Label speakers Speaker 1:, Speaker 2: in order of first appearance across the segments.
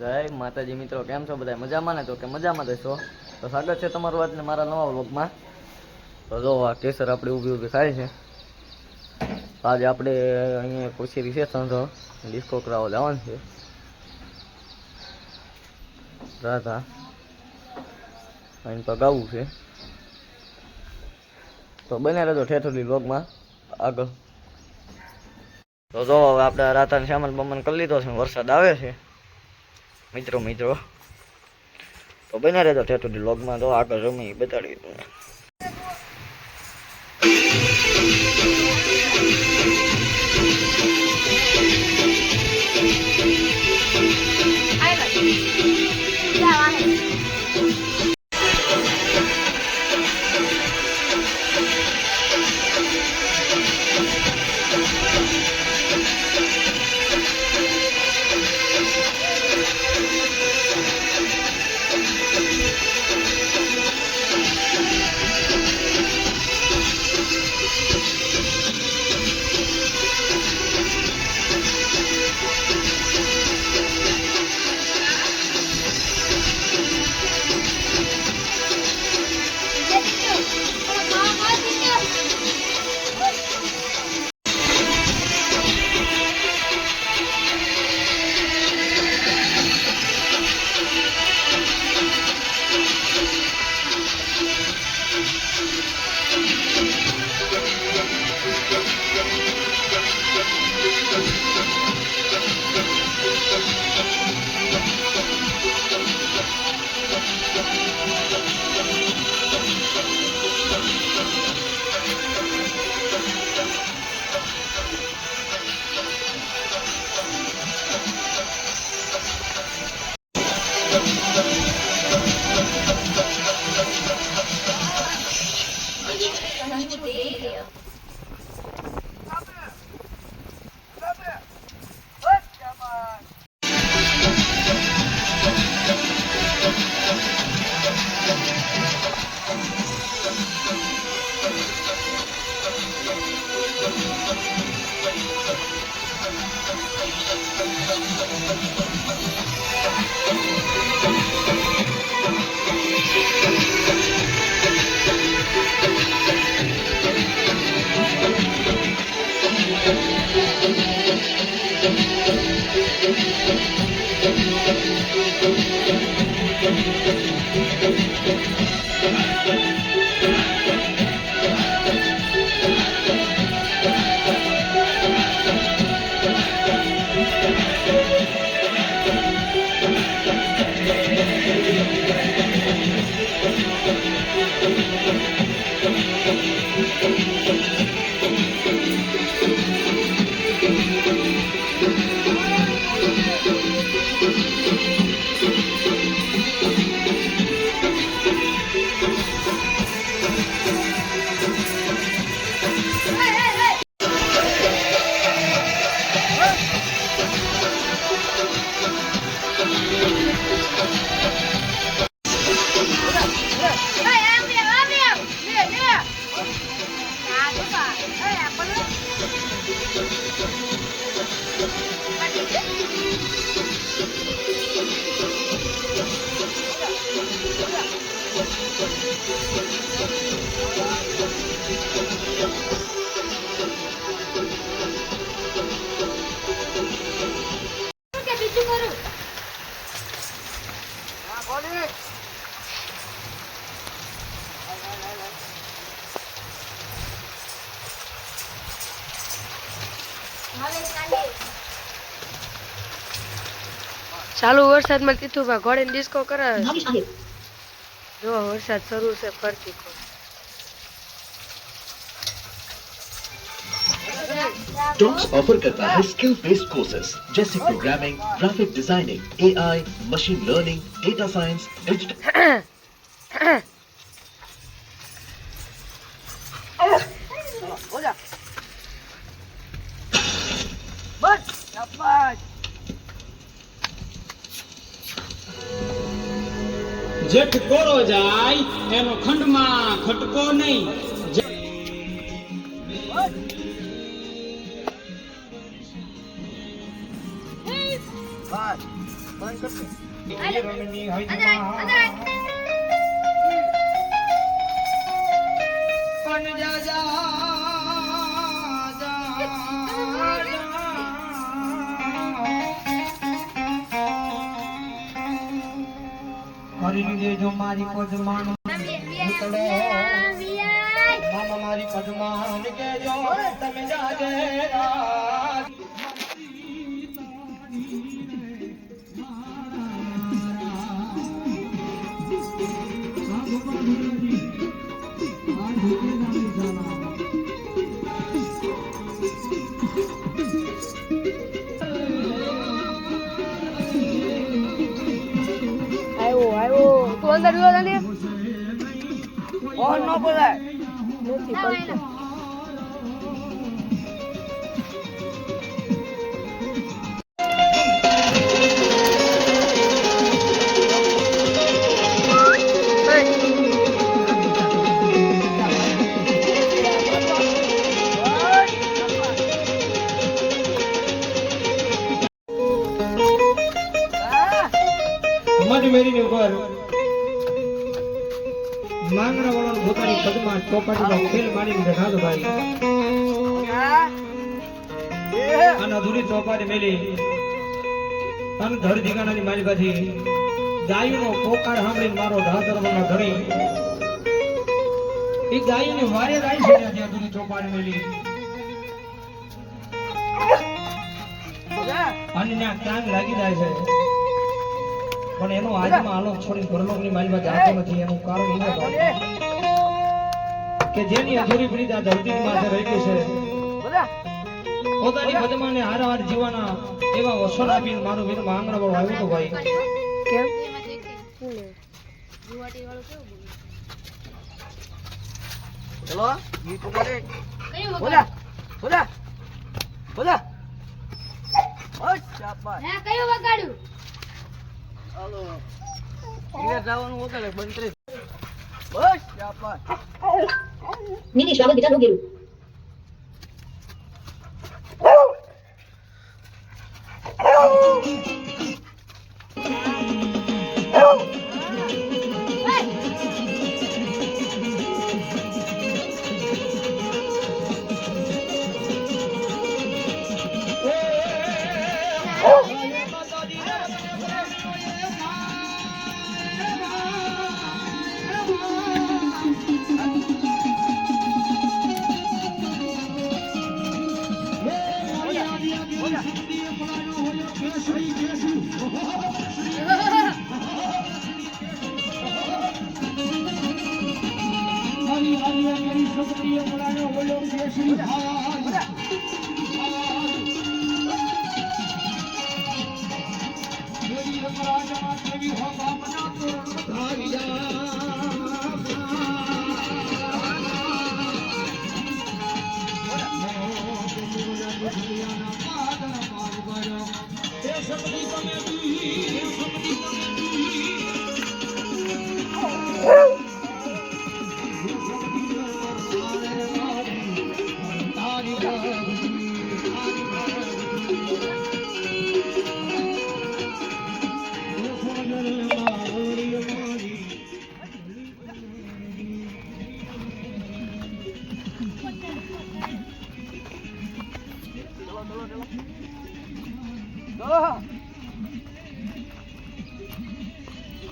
Speaker 1: જય માતાજી મિત્રો, કેમ છો બધા? મજામાં ને? તો કે મજામાં જ છો. તો સ્વાગત છે તમારું આજને મારા નવા વ્લોગમાં. તો જો આ કેસર આપણે ઊભી ઊભી ખાય છે. આજે આપણે અહીંયા ખુશી રિસેપ્શન તો ડિસ્કો કરાવવા જવાનું છે. રાધા અહીં તો ગાવું છે. તો બને રહેજો ઠેઠોલી વ્લોગમાં આગળ. તો જો હવે આપણે રાધાને સામાન બમાન કરી લીધો છે. વરસાદ આવે છે મિત્રો. તો બને રહેજો ઠેઠોલી વ્લોગમાં. તો આગળ જમી બતાડી દઉં.
Speaker 2: ચાલુ વરસાદમાં તીથુભાઈ ઘોડે ડિસ્કો કરાવે છે. જો વરસાદ શરૂ છે ફરતી.
Speaker 3: टॉप्स ऑफर करता है स्किल बेस्ड कोर्सेज जैसे programming, graphic designing, AI, machine learning, data science,
Speaker 4: જેઠ કોરો જાય એનો ખંડમાં ખટકો નહીં.
Speaker 1: બંધ
Speaker 4: હરી દેજો મારી પદમાન ઉતડો મામા મારી પદમાન કેજો તમે જાગે
Speaker 2: આવ્યો તું અંદર ગયો ને
Speaker 1: ઓન ન બોલાય
Speaker 2: નથી પડતો
Speaker 4: મધ મેરીને ઉપર માંગણા વાળા પોતાની પદમાં ચોપાટીનો ખેલ મારીને બેઠા ભાઈ અને અધૂરી ચોપાટી મેલી તન ધર દીગાણાની માલિકાથી ગાયોનો પોકાર સાંભળીને મારો ઢાતરવાનો ધણી એ ગાયોની વારે રાઈ છે જે અધૂરી ચોપાટી મેલી અને ના કાન લાગી જાય છે પણ એનો આજમાં આલોક છોડી પરલોકની માલમાં જાતો નથી એનું કારણ એ છે કે જેની અધૂરી પ્રીત આ ધરતી માથે રહી છે પોતાની પદમાને હારાહાર જીવાના એવા વસન આપીને મારું વીર માંગણા વાળો આવ્યો તો ભાઈ
Speaker 2: કેમ
Speaker 1: ચલો ગીત ઉગાડે બોલા બોલા બોલા ઓય શાબાશ
Speaker 2: કયું વગાડ્યું
Speaker 1: હાલો ઘરે જવાનું વગાડે બંધ કરી બસ શાબાશ
Speaker 5: Mini Shravan Vitar Rogeru.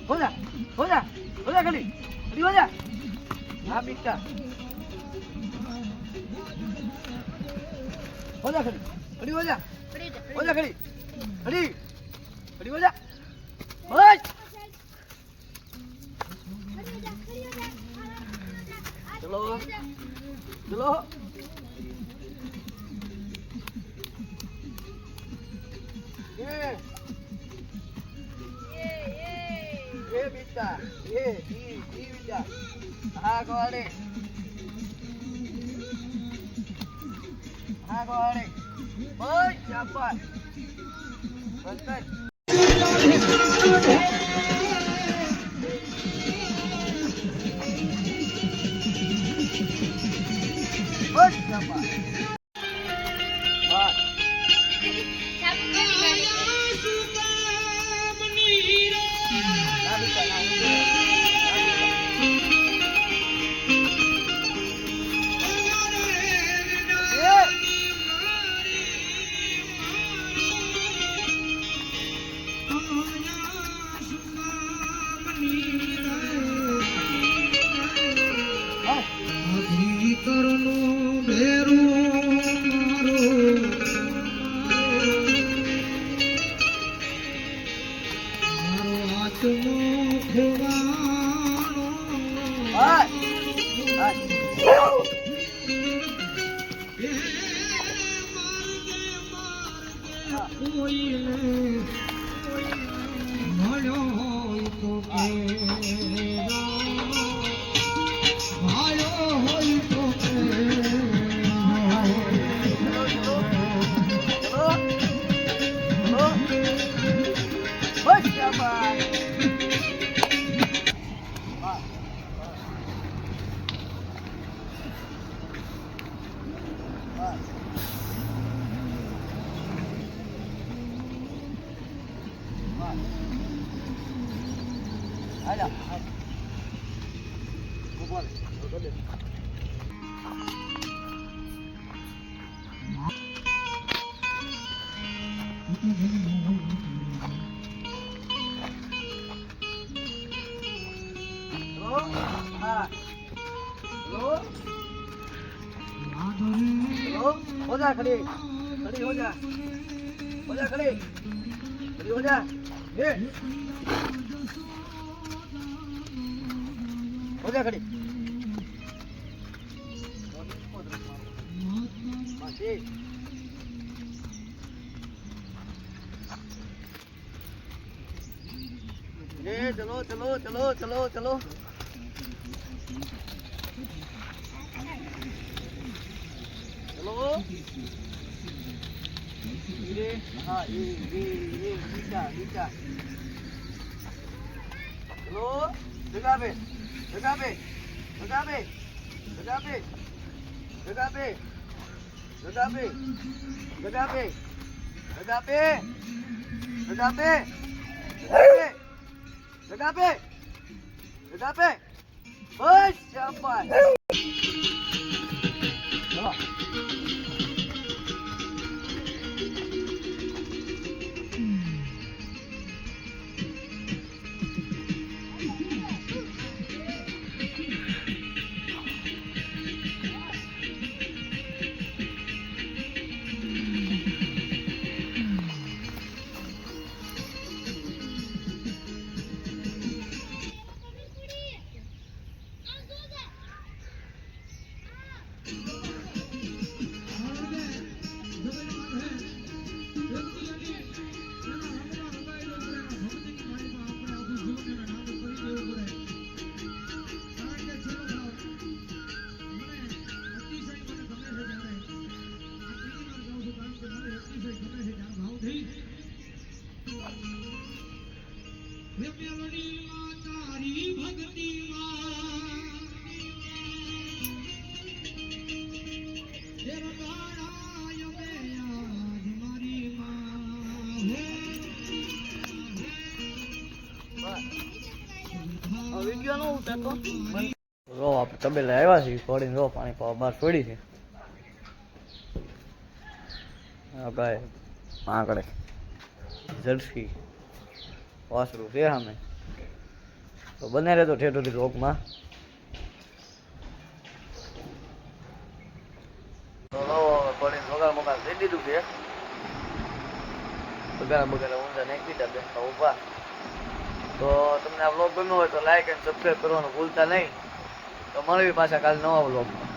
Speaker 1: Hola, hola, hola Kali, Kali hola. Ah bitta. Hola Kali, Kali hola. Hola Kali, Kali, Kali hola. Hola. Chalo, chalo. Yeah. ये बिट्टा ये बिट्टा हाँ गोड़े बहुत शाबाश बंदर बहुत शाबाश वाह हो जा खड़ी खड़ी हो जा खड़ी खड़ी हो जा ये हो जा खड़ी ये चलो चलो चलो चलो चलो चलो ये हाँ ये नीचा नीचा चलो जगह पे जगह पे जगह पे जगह पे जगह पे जगह पे जगह पे जगह पे जगह पे जगह पे जगह पे बस शाबाश चलो રો આપણે તબેલે આવ્યા છીએ છોડીને રો પાણી પાવા બહાર છોડી છે ગાય આગળ જર્સી વાસરું છે સામે તો બને રહેતો ઠેઠોથી રોગમાં છોડીને વગાર મગાર દઈ દીધું છે બગારા બગારા ઊંધા નાખી દીધા બેસતા ઊભા તો તમને આ વ્લોગ ગમ્યો હોય તો લાઈક એન્ડ સબસ્ક્રાઈબ કરવાનું ભૂલતા નહીં તો મળવી પાછા કાલે નવા વ્લોગમાં.